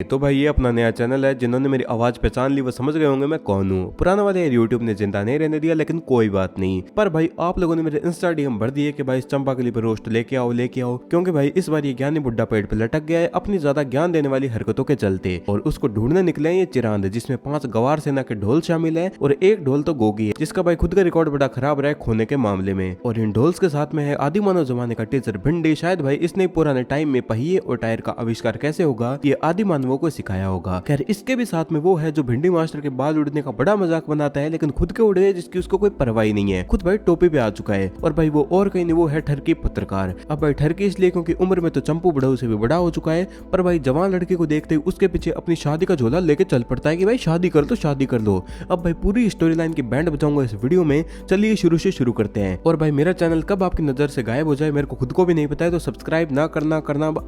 तो भाई ये अपना नया चैनल है। जिन्होंने मेरी आवाज पहचान ली वो समझ गए होंगे मैं कौन हूँ। पुराना वाले यूट्यूब ने जिंदा नहीं रहने दिया, लेकिन कोई बात नहीं। पर भाई आप लोगों ने मेरे इंस्टा डीएम भर दिए कि भाई इस चंपा के लिए रोस्ट लेके आओ, क्योंकि भाई इस बार ये ज्ञानी बुड्ढा पेड़ पे लटक गया है अपनी ज्यादा ज्ञान देने वाली हरकतों के चलते, और उसको ढूंढने निकले हैं ये चिरांद, जिसमें 5 गवार सेना के ढोल शामिल है और एक ढोल तो गोगी है, जिसका भाई खुद का रिकॉर्ड बड़ा खराब रहा है खोने के मामले में। और इन ढोल्स के साथ में है आदि मानव जमाने का टीचर भिंडी। शायद भाई इसने पुराने टाइम में पहिए और टायर का आविष्कार कैसे होगा ये आदि मानवों को सिखाया होगा। खैर इसके भी साथ में वो है जो भिंडी मास्टर के बाल उड़ने का बड़ा मजाक बनाता है, लेकिन खुद के उड़ गए जिसकी उसको कोई परवाह ही नहीं है। खुद भाई टोपी पे आ चुका है, और भाई वो और कहीं नहीं, वो है ठरकी पत्रकार। अब भाई ठरकी इसलिए क्योंकि उम्र में तो चंपू बड़ाऊ से भी बड़ा हो चुका है, पर भाई जवान लड़के को देखते ही उसके पीछे अपनी शादी का झोला लेके चल पड़ता है कि भाई शादी कर दो शादी कर दो। अब भाई पूरी स्टोरी लाइन की बैंड बजाऊंगा इस वीडियो में। चलिए शुरू से शुरू करते हैं। और भाई मेरा चैनल कब आपकी नजर से गायब हो जाए मेरे को खुद को भी नहीं पता है, तो सब्सक्राइब ना करना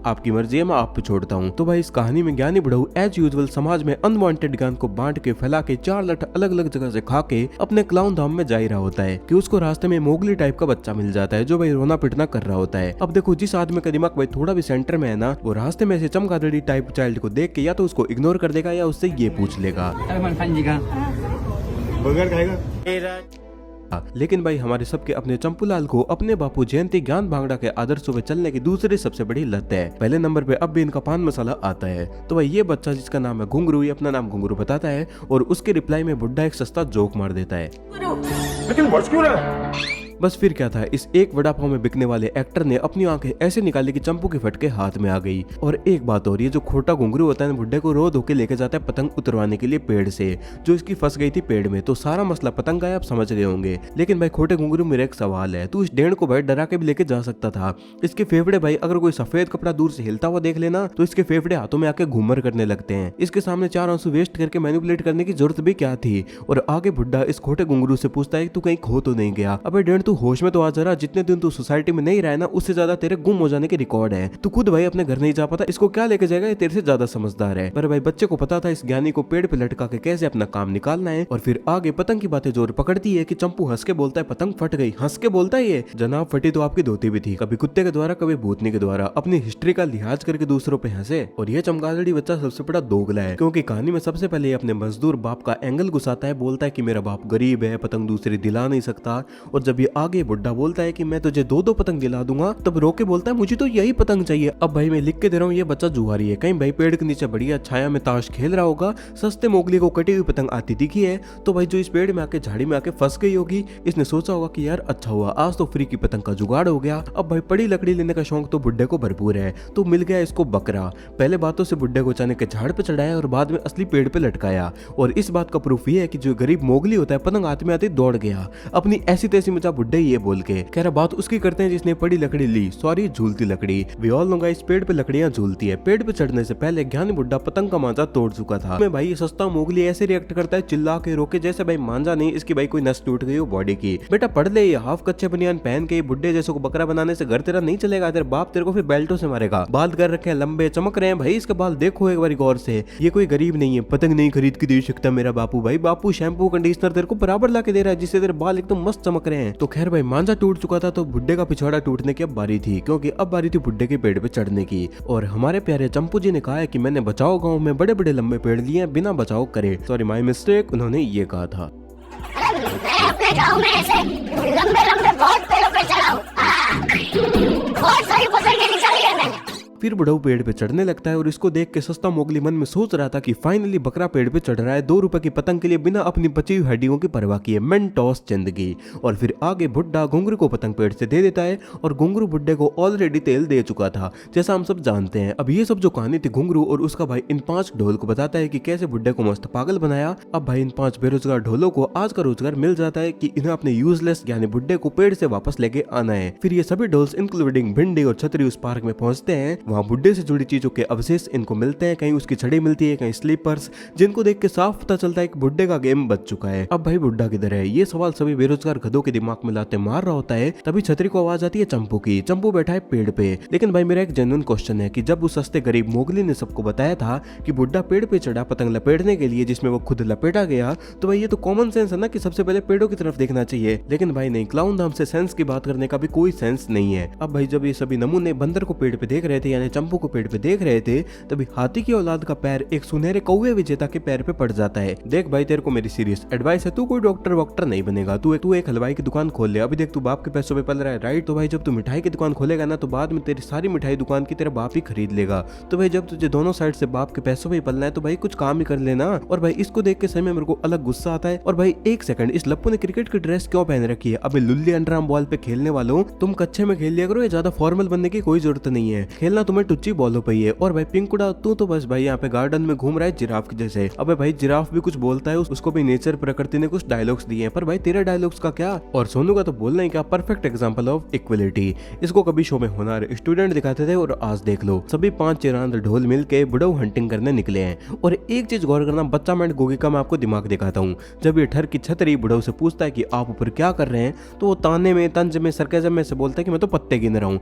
आपकी मर्जी है, मैं आप पे छोड़ता हूँ। तो भाई इस कहानी में ज्ञानी बुढ़ऊ एज यूजुअल समाज में अनवांटेड ज्ञान को बांट के फैला के 4 लठ अलग अलग जगह से खा के अपने क्लाउन धाम में जा ही रहा होता है कि उसको रास्ते में मोगली टाइप का बच्चा मिल जाता है जो भाई रोना पिटना कर रहा होता है। अब देखो जिस आदमी का दिमाग भाई थोड़ा भी सेंटर में है ना, वो रास्ते में से चमगादड़ी टाइप चाइल्ड को देख के या तो उसको इग्नोर कर देगा या उससे ये पूछ लेगा बर्गर खाएगा। लेकिन भाई हमारे सबके अपने चंपूलाल को अपने बापू जयंती ज्ञान भांगड़ा के आदर्शों पे चलने की दूसरी सबसे बड़ी लत है। पहले नंबर पे अब भी इनका पान मसाला आता है। तो भाई ये बच्चा जिसका नाम है घुंगरू, ये अपना नाम घुंगरू बताता है, और उसके रिप्लाई में बुड्ढा एक सस्ता जोक मार देता है। लेकिन बच क्यों रहा है? बस फिर क्या था, इस एक वड़ा पाव में बिकने वाले एक्टर ने अपनी आंखें ऐसे निकाली कि चंपू की फटके हाथ में आ गई। और एक बात और, ये जो खोटा घुंगरू होता है बुड्ढे को रो धो के लेके जाता है पतंग उतरवाने के लिए पेड़ से, जो इसकी फंस गई थी पेड़ में। तो सारा मसला पतंग का है, आप समझ गए होंगे। लेकिन भाई खोटे घुंगरू, मेरा एक सवाल है, तू इस डेढ़ को भाई डरा के भी लेके जा सकता था। इसके फेफड़े भाई अगर कोई सफेद कपड़ा दूर से हिलता हुआ देख लेना तो इसके फेफड़े हाथों में आके घूमर करने लगते हैं। इसके सामने 4 आंसू वेस्ट करके मैनिपुलेट करने की जरूरत भी क्या थी। और आगे बुड्ढा इस खोटे घुंगरू से पूछता है तू कहीं खो तो नहीं गया। अबे डेढ़ तू होश में तो आ जरा, जितने दिन तू सोसाइटी में नहीं रहा है ना उससे ज्यादा तेरे गुम हो जाने के रिकॉर्ड है। तू खुद भाई अपने घर नहीं जा पाता, इसको क्या लेके जाएगा, ये तेरे से ज्यादा समझदार है। पर भाई बच्चे को पता था इस ज्ञानी को पेड़ पे लटका के कैसे अपना काम निकालना है। और फिर आगे पतंग की बातें जोर पकड़ती है कि चंपू हंस के बोलता है पतंग फट गई। हंस के बोलता है ये, जनाब फटी तो आपकी धोती भी थी, कभी कुत्ते के द्वारा कभी भूतनी के द्वारा। अपनी हिस्ट्री का लिहाज करके दूसरों पे हंसे। और ये चमगादड़ी बच्चा सबसे बड़ा दोगला है, क्योंकि कहानी में सबसे पहले अपने मजदूर बाप का एंगल घुसाता है, बोलता है कि मेरा बाप गरीब है, पतंग दूसरी दिला नहीं सकता। और जब ये आगे बुड्ढा बोलता है कि मैं तुझे दो पतंग दिला दूंगा, तब रो के बोलता है मुझे तो यही पतंग चाहिए। अब भाई मैं लिख के दे रहा हूँ, ये बच्चा जुआरी है, कहीं भाई पेड़ के नीचे बढ़िया छाया में ताश खेल रहा होगा, सस्ते मोगली को कटी हुई पतंग आती दिखी है, तो भाई जो इस पेड़ में आके झाड़ी में आके फंस गई होगी, इसने सोचा होगा कि यार अच्छा हुआ आज तो फ्री की पतंग का जुगाड़ हो गया। अब भाई बड़ी लकड़ी लेने का शौक तो बुड्ढे को भरपूर है, तो मिल गया इसको बकरा। पहले बातों से बुड्ढे को अचानक के झाड़ पे चढ़ाया और बाद में असली पेड़ पे लटकाया। और इस बात का प्रूफ ये है कि जो गरीब मोगली होता है पतंग हाथ में आते दौड़ गया अपनी ऐसी तैसी मजा बुड्ढे ये बोल के। कह रहा बात उसकी करते हैं जिसने बड़ी लकड़ी ली, सॉरी झूलती लकड़ी। वी ऑल नो गाइस, पेड़ पे लकड़ियां झूलती है। पेड़ पे चढ़ने से पहले ज्ञानी बुड्ढा पतंग का मांझा तोड़ चुका था। मैं भाई ये सस्ता मोगली ऐसे रिएक्ट करता है चिल्ला के रोके जैसे भाई मांझा नहीं इसकी भाई कोई नस टूट गई हो बॉडी की। बेटा पढ़ ले, ये हाफ कच्चे बनियान पहन के बुड्ढे जैसे को बकरा बनाने से घर तेरा नहीं चलेगा, तेरे बाप तेरे को फिर बेल्टों से मारेगा। बाल कर रखे हैं लंबे, चमक रहे हैं भाई, इसके बाल देखो एक बार गौर से। ये कोई गरीब नहीं है, पतंग नहीं खरीद के दे सकता मेरा बापू। भाई बापू शैम्पू कंडीशनर तेरे को बराबर ला के दे रहा है, जिससे तेरे बाल एकदम मस्त चमक रहे हैं। तो खैर भाई मांझा टूट चुका था, तो बुड्ढे का पिछवाड़ा टूटने की अब बारी थी, क्योंकि अब बारी थी बुड्ढे के पेड़ पे चढ़ने की। और हमारे प्यारे चंपू जी ने कहा है कि मैंने बचाओ गांव में बड़े बड़े लंबे पेड़ लिए हैं, बिना बचाओ करे। सॉरी माय मिस्टेक, उन्होंने ये कहा था। अपने गांव में ऐसे लंबे लंबे बहुत पेड़ों पे चढ़ा हूं। बहुत सारी पतंगें निकाली है मैंने। फिर बुढ़ऊ पेड़ पे चढ़ने लगता है, और इसको देख के सस्ता मोगली मन में सोच रहा था कि फाइनली बकरा पेड़ पे चढ़ रहा है 2 रुपए की पतंग के लिए बिना अपनी बची हुई हड्डियों की परवाह किए। मेंटोस जिंदगी। और फिर आगे बुड्ढा घुंगरू को पतंग पेड़ से दे देता है, और घुंगरू बुड्ढे को ऑलरेडी तेल दे चुका था, जैसा हम सब जानते हैं। अब ये सब जो कहानी थी घुंगरू और उसका भाई इन 5 ढोल को बताता है कि कैसे बुड्ढे को मस्त पागल बनाया। अब भाई इन 5 बेरोजगार ढोलों को आज का रोजगार मिल जाता है कि इन्हें अपने यूजलेस यानी बुड्ढे को पेड़ से वापस लेके आना है। फिर ये सभी ढोल्स इंक्लूडिंग भिंडी और छतरी उस पार्क में पहुंचते हैं। वहाँ बुड्ढे से जुड़ी चीजों के अवशेष इनको मिलते हैं, कहीं उसकी छड़ी मिलती है, कहीं स्लीपर्स, जिनको देख के साफ पता चलता है कि बुड्ढे का गेम बच चुका है। अब भाई बुड्ढा किधर है, ये सवाल सभी बेरोजगार गधों के दिमाग में लाते मार रहा होता है। तभी छतरी को आवाज आती है चंपू की। चंपू बैठा है पेड़ पे। लेकिन भाई मेरा एक जेन्युइन क्वेश्चन है कि जब उस सस्ते गरीब मोगली ने सबको बताया था कि बुड्ढा पेड़ पे चढ़ा पतंग लपेटने के लिए, जिसमें वो खुद लपेटा गया, तो भाई ये तो कॉमन सेंस है ना कि सबसे पहले पेड़ों की तरफ देखना चाहिए। लेकिन भाई नहीं, क्लाउन नाम से सेंस की बात करने का भी कोई सेंस नहीं है। अब भाई जब ये सभी नमूने बंदर को पेड़ पे देख रहे थे, यानी चंपू को पेड़ पे देख रहे थे तभी हाथी की औलाद का पैर एक सुनहरे कौवे विजेता के पैर पे पड़ जाता है। देख भाई तेरे को मेरी सीरियस एडवाइस है, तू कोई डॉक्टर वॉक्टर नहीं बनेगा, तू एक हलवाई की दुकान खोल ले। अभी देख तू बाप के पैसों पे पल रहा है राइट, तो भाई जब तू मिठाई की दुकान खोलेगा ना तो बाद में तेरी सारी मिठाई दुकान की तेरा बाप ही खरीद लेगा। तो भाई जब तुझे दोनों साइड से बाप के पैसों पे ही पलना है तो भाई कुछ काम ही कर लेना। और भाई इसको देख के सही में मेरे को अलग गुस्सा आता है। और भाई एक सेकंड, इस लप्पू ने क्रिकेट की ड्रेस क्यों पहन रखी है? अबे लुल्ली अंडरआर्म बॉल पे खेलने वालों, तुम कच्चे में खेल लिया करो, ये ज्यादा फॉर्मल बनने की कोई जरूरत नहीं है, खेलना तुम्हें टुच्ची बॉलों पे ही है। और भाई पिंकुड़ा तू तो बस भाई यहाँ पे गार्डन में घूम रहा है जिराफ के जैसे। अबे भाई जिराफ भी कुछ बोलता है, उसको भी नेचर प्रकृति ने कुछ डायलॉग्स दिए हैं, पर भाई तेरे डायलॉग्स का क्या? और सोनू का तो बोलना ही क्या, परफेक्ट एग्जांपल ऑफ इक्वलिटी। इसको कभी शो में होनहार स्टूडेंट दिखाते थे और आज देख लो सभी 5 चिरांद ढोल मिल के बुढ़ऊ हंटिंग करने निकले हैं। और एक चीज गौर करना, बच्चा माइंड गोगी का मैं आपको दिमाग दिखाता हूँ। जब ये ठर की छतरी बुढ़ऊ से पूछता है कि आप ऊपर क्या कर रहे हैं तो वो ताने में तंज में सरकेजम में से बोलता है कि मैं तो पत्ते गिन रहा हूँ।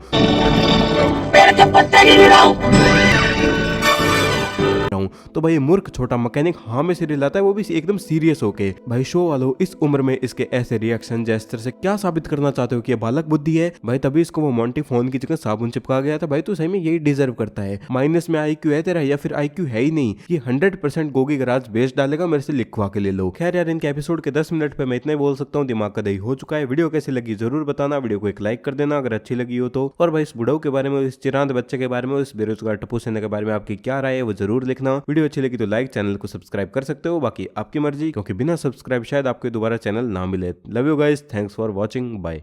तो भाई मूर्ख छोटा मैकेनिक हाँ में से रिलाता है, वो भी एकदम सीरियस होके। भाई शो वालों इस उम्र में इसके ऐसे रिएक्शन जेस्चर से क्या साबित करना चाहते हो कि ये बालक बुद्धि है? भाई तभी इसको वो मोंटी फोन की जगह साबुन चिपका गया था। भाई तू सही में यही डिजर्व करता है। माइनस में IQ है तेरा या फिर IQ है ही नहीं? ये 100% गोगी गराज बेच डालेगा, मेरे से लिखवा के ले लो। खैर यार इनके एपिसोड के 10 मिनट पे मैं इतना ही बोल सकता हूँ, दिमाग का दही हो चुका है। वीडियो कैसी लगी जरूर बताना, वीडियो को एक लाइक कर देना अगर अच्छी लगी हो तो। और भाई इस बुढ़ऊ के बारे में, इस चिरांद बच्चे के बारे में, इस बेरोजगार टप्पू सेना के बारे में आपकी क्या राय है वो जरूर लिखना। वीडियो अच्छी लगी तो लाइक, चैनल को सब्सक्राइब कर सकते हो, बाकी आपकी मर्जी, क्योंकि बिना सब्सक्राइब शायद आपको दोबारा चैनल ना मिले। Love you guys, thanks for watching, bye.